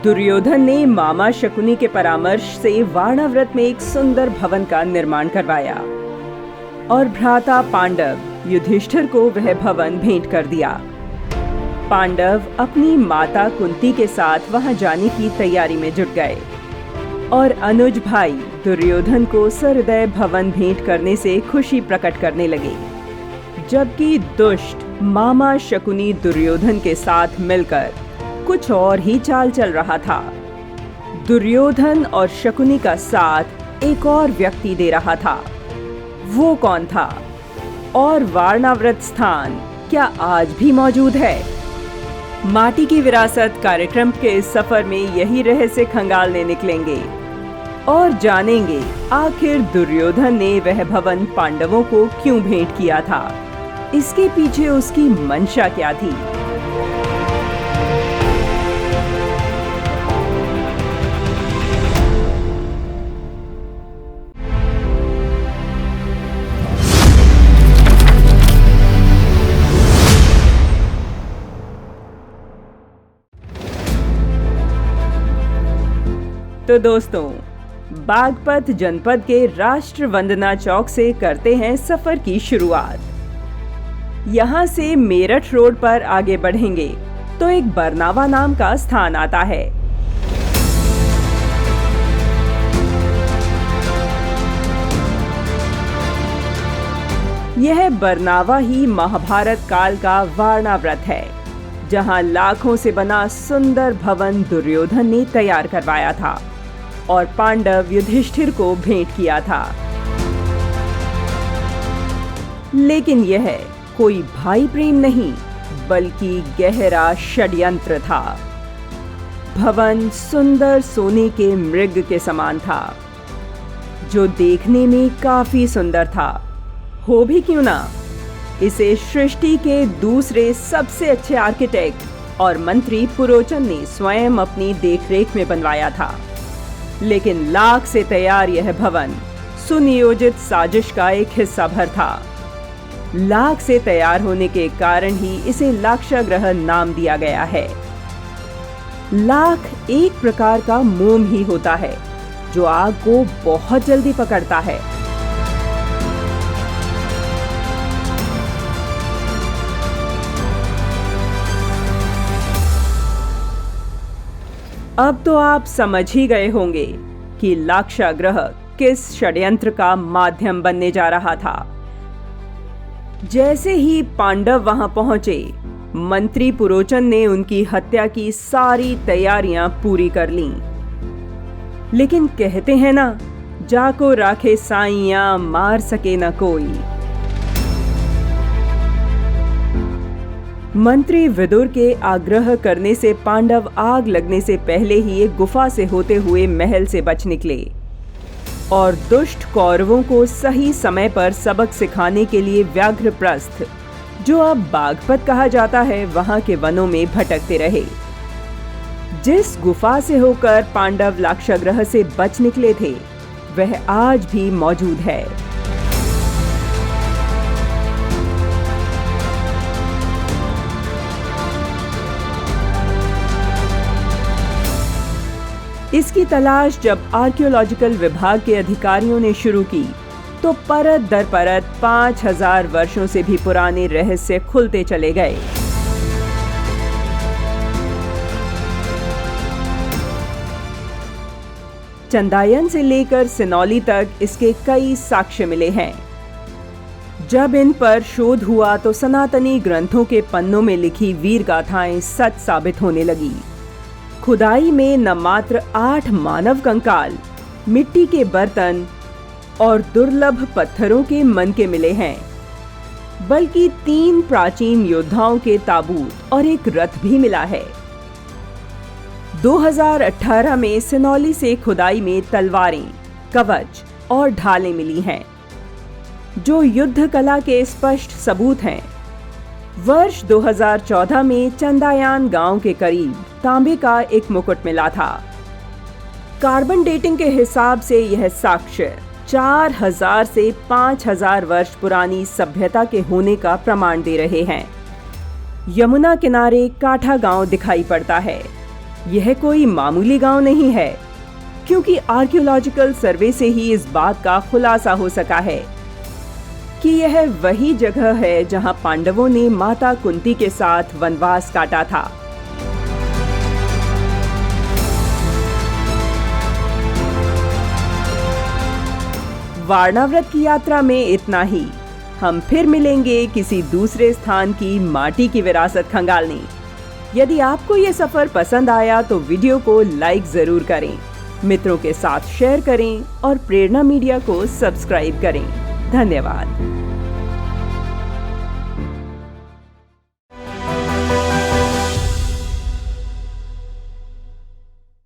दुर्योधन ने मामा शकुनी के परामर्श से वाणाव्रत में एक सुंदर भवन का निर्माण करवाया और भ्राता पांडव युधिष्ठिर को वह भवन भेंट कर दिया। पांडव अपनी माता कुंती के साथ वहां जाने की तैयारी में जुट गए और अनुज भाई दुर्योधन को सहृदय भवन भेंट करने से खुशी प्रकट करने लगे, जबकि दुष्ट मामा शकुनी दुर्योधन के साथ मिलकर कुछ और ही चाल चल रहा था। दुर्योधन और शकुनी का साथ एक और व्यक्ति दे रहा था। वो कौन था और वारणाव्रत स्थान क्या आज भी मौजूद है? माटी की विरासत कार्यक्रम के सफर में यही रहस्य खंगालने निकलेंगे और जानेंगे आखिर दुर्योधन ने वह भवन पांडवों को क्यों भेंट किया था, इसके पीछे उसकी मंशा क्या थी। तो दोस्तों, बागपत जनपद के राष्ट्र वंदना चौक से करते हैं सफर की शुरुआत। यहाँ से मेरठ रोड पर आगे बढ़ेंगे तो एक बरनावा नाम का स्थान आता है। यह बरनावा ही महाभारत काल का वारणाव्रत है, जहां लाखों से बना सुंदर भवन दुर्योधन ने तैयार करवाया था और पांडव युधिष्ठिर को भेंट किया था। लेकिन यह कोई भाई प्रेम नहीं, बल्कि गहरा षड्यंत्र था। भवन सुंदर सोने के मृग के समान था, जो देखने में काफी सुंदर था। हो भी क्यों ना, इसे सृष्टि के दूसरे सबसे अच्छे आर्किटेक्ट और मंत्री पुरोचन ने स्वयं अपनी देखरेख में बनवाया था। लेकिन लाख से तैयार यह भवन सुनियोजित साजिश का एक हिस्सा भर था। लाख से तैयार होने के कारण ही इसे लाक्षागृह नाम दिया गया है। लाख एक प्रकार का मोम ही होता है, जो आग को बहुत जल्दी पकड़ता है। अब तो आप समझ ही गए होंगे कि लाक्षागृह किस षड्यंत्र का माध्यम बनने जा रहा था। जैसे ही पांडव वहां पहुंचे, मंत्री पुरोचन ने उनकी हत्या की सारी तैयारियां पूरी कर लीं। लेकिन कहते हैं ना, जाको राखे साइयां मार सके न कोई। मंत्री विदुर के आग्रह करने से पांडव आग लगने से पहले ही एक गुफा से होते हुए महल से बच निकले और दुष्ट कौरवों को सही समय पर सबक सिखाने के लिए व्याघ्रप्रस्थ, जो अब बागपत कहा जाता है, वहां के वनों में भटकते रहे। जिस गुफा से होकर पांडव लाक्षागृह से बच निकले थे, वह आज भी मौजूद है। इसकी तलाश जब आर्कियोलॉजिकल विभाग के अधिकारियों ने शुरू की, तो परत दर परत 5000 वर्षों से भी पुराने रहस्य खुलते चले गए। चंदायन से लेकर सिनौली तक इसके कई साक्ष्य मिले हैं। जब इन पर शोध हुआ तो सनातनी ग्रंथों के पन्नों में लिखी वीर गाथाएं सच साबित होने लगी। खुदाई में न मात्र 8 मानव कंकाल, मिट्टी के बर्तन और दुर्लभ पत्थरों के मनके मिले हैं, बल्कि 3 प्राचीन योद्धाओं के ताबूत और एक रथ भी मिला है। 2018 में सिनौली से खुदाई में तलवारें, कवच और ढालें मिली हैं, जो युद्ध कला के स्पष्ट सबूत हैं। वर्ष 2014 में चंदायान गांव के करीब तांबे का एक मुकुट मिला था। कार्बन डेटिंग के हिसाब से यह साक्ष्य 4000 से 5000 वर्ष पुरानी सभ्यता के होने का प्रमाण दे रहे हैं। यमुना किनारे काठा गांव दिखाई पड़ता है। यह कोई मामूली गांव नहीं है, क्योंकि आर्कियोलॉजिकल सर्वे से ही इस बात का खुलासा हो सका है कि यह वही जगह है जहां पांडवों ने माता कुंती के साथ वनवास काटा था। वारणाव्रत की यात्रा में इतना ही। हम फिर मिलेंगे किसी दूसरे स्थान की माटी की विरासत खंगालने। यदि आपको ये सफर पसंद आया तो वीडियो को लाइक जरूर करें, मित्रों के साथ शेयर करें और प्रेरणा मीडिया को सब्सक्राइब करें। धन्यवाद।